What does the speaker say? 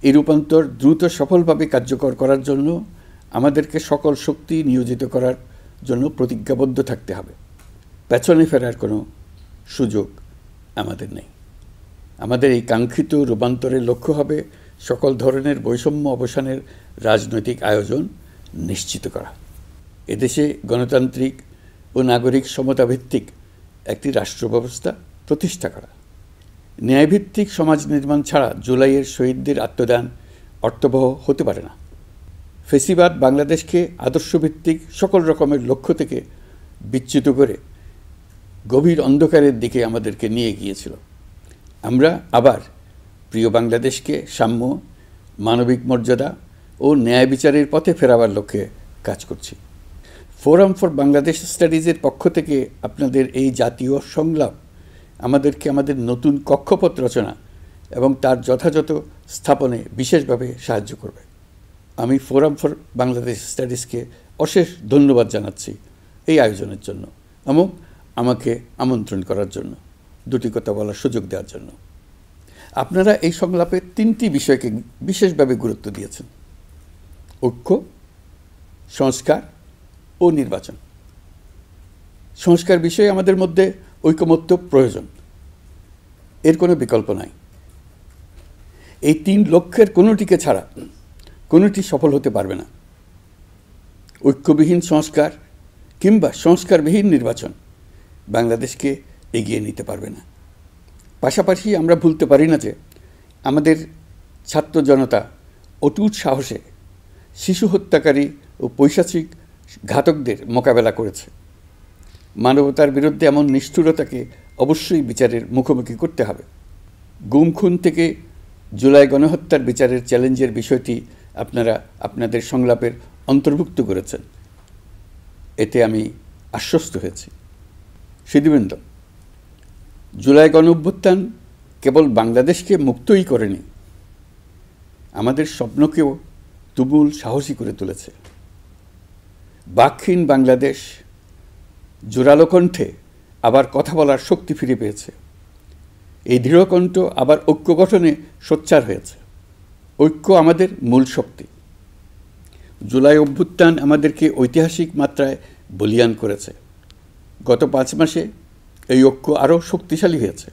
এই রূপান্তর দ্রুত সফলভাবে কার্যকর করার জন্য আমাদেরকে সকল শক্তি নিয়োজিত করার জন্য প্রতিজ্ঞাবদ্ধ থাকতে হবে। পেছনে ফেরার কোনো সুযোগ আমাদের নেই। আমাদের এই কাঙ্ক্ষিত রূপান্তরের লক্ষ্য হবে সকল ধরনের বৈষম্য অবসানের রাজনৈতিক আয়োজন নিশ্চিত করা, এদেশে গণতান্ত্রিক ও নাগরিক সমতাভিত্তিক একটি রাষ্ট্র ব্যবস্থা প্রতিষ্ঠা করা। ন্যায়ভিত্তিক সমাজ নির্মাণ ছাড়া জুলাইয়ের শহীদদের আত্মদান অর্থবহ হতে পারে না। ফেসিবাদ বাংলাদেশকে আদর্শভিত্তিক সকল রকমের লক্ষ্য থেকে বিচ্যুত করে গভীর অন্ধকারের দিকে আমাদেরকে নিয়ে গিয়েছিল। আমরা আবার প্রিয় বাংলাদেশকে সাম্য, মানবিক মর্যাদা ও ন্যায় বিচারের পথে ফেরাবার লক্ষ্যে কাজ করছি। ফোরাম ফর বাংলাদেশ স্টাডিজের পক্ষ থেকে আপনাদের এই জাতীয় সংলাপ আমাদেরকে আমাদের নতুন কক্ষপথ রচনা এবং তার যথাযথ স্থাপনে বিশেষভাবে সাহায্য করবে। আমি ফোরাম ফর বাংলাদেশ স্টাডিজকে অশেষ ধন্যবাদ জানাচ্ছি এই আয়োজনের জন্য এবং আমাকে আমন্ত্রণ করার জন্য, দুটি কথা বলার সুযোগ দেওয়ার জন্য। আপনারা এই সংলাপে 3টি বিষয়কে বিশেষভাবে গুরুত্ব দিয়েছেন: ঐক্য, সংস্কার ও নির্বাচন। সংস্কার বিষয়ে আমাদের মধ্যে ঐকমত্য প্রয়োজন, এর কোনো বিকল্প নাই। এই 3 লক্ষ্যের কোনোটিকে ছাড়া কোনোটি সফল হতে পারবে না। ঐক্যবিহীন সংস্কার কিংবা সংস্কারবিহীন নির্বাচন বাংলাদেশকে এগিয়ে নিতে পারবে না। পাশাপাশি আমরা ভুলতে পারি না যে আমাদের ছাত্র জনতা অটুট সাহসে শিশু হত্যাকারী ও পৈশাচিক ঘাতকদের মোকাবেলা করেছে। মানবতার বিরুদ্ধে এমন নিষ্ঠুরতাকে অবশ্যই বিচারের মুখোমুখি করতে হবে। গুম খুন থেকে জুলাই গণহত্যার বিচারের চ্যালেঞ্জের বিষয়টি আপনারা আপনাদের সংলাপের অন্তর্ভুক্ত করেছেন, এতে আমি আশ্বস্ত হয়েছি। সুধীবৃন্দ, জুলাই গণঅভ্যুত্থান কেবল বাংলাদেশকে মুক্তই করেনি, আমাদের স্বপ্নকেও তুমুল সাহসী করে তুলেছে। বাকহীন বাংলাদেশ জোরালো কণ্ঠে আবার কথা বলার শক্তি ফিরে পেয়েছে। এই দৃঢ়কণ্ঠ আবার ঐক্য গঠনে সোচ্চার হয়েছে। ঐক্য আমাদের মূল শক্তি। জুলাই অভ্যুত্থান আমাদেরকে ঐতিহাসিক মাত্রায় বলীয়ান করেছে। গত 5 মাসে এই ঐক্য আরও শক্তিশালী হয়েছে।